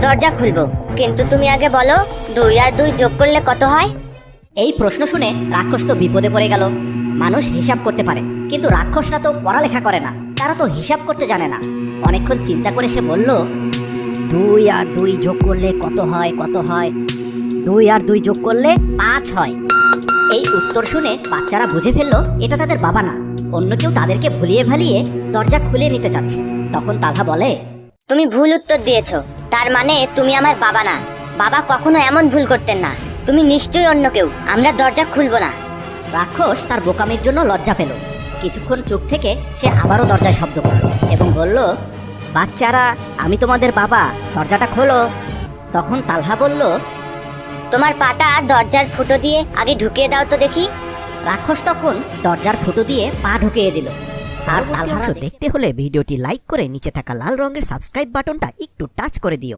দরজা খুলবো, কিন্তু তুমি আগে বলো 2 আর 2 যোগ করলে কত হয়? এই প্রশ্ন শুনে রাক্ষস তো বিপদে পড়ে গেল। মানুষ হিসাব করতে পারে, কিন্তু রাক্ষসরা তো পড়ালেখা করে না, তারা তো হিসাব করতে জানে না। অনেকক্ষণ চিন্তা করে সে বলল, 2 আর 2 যোগ করলে কত হয়, কত হয়? 2 আর 2 যোগ করলে 5 হয়। এই উত্তর শুনে বাচ্চারা বুঝে ফেললো এটা তাদের বাবা না, অন্য কেউ তাদেরকে ভুলিয়ে ভালিয়ে দরজা খুলে নিতে চাচ্ছে। তখন তালহা বলে, তুমি ভুল উত্তর দিয়েছো, তার মানে তুমি আমার বাবা না। বাবা কখনো এমন ভুল করতেন না। তুমি নিশ্চয়ই অন্য কেউ, আমরা দরজা খুলবো না। রাক্ষস তার বোকামির জন্য লজ্জা পেল। কিছুক্ষণ চুপ থেকে সে আবারও দরজায় শব্দ করল এবং বলল, বাচ্চারা, আমি তোমাদের বাবা, দরজাটা খোলো। তখন তালহা বলল, তোমার পাটা দরজার ফুটো দিয়ে আগে ঢুকিয়ে দাও তো দেখি। রাক্ষস তখন দরজার ফুটো দিয়ে পা ঢুকিয়ে দিল। আর পরবর্তী অংশ দেখতে হলে ভিডিওটি লাইক করে নিচে থাকা লাল রঙের সাবস্ক্রাইব বাটনটা একটু টাচ করে দিও।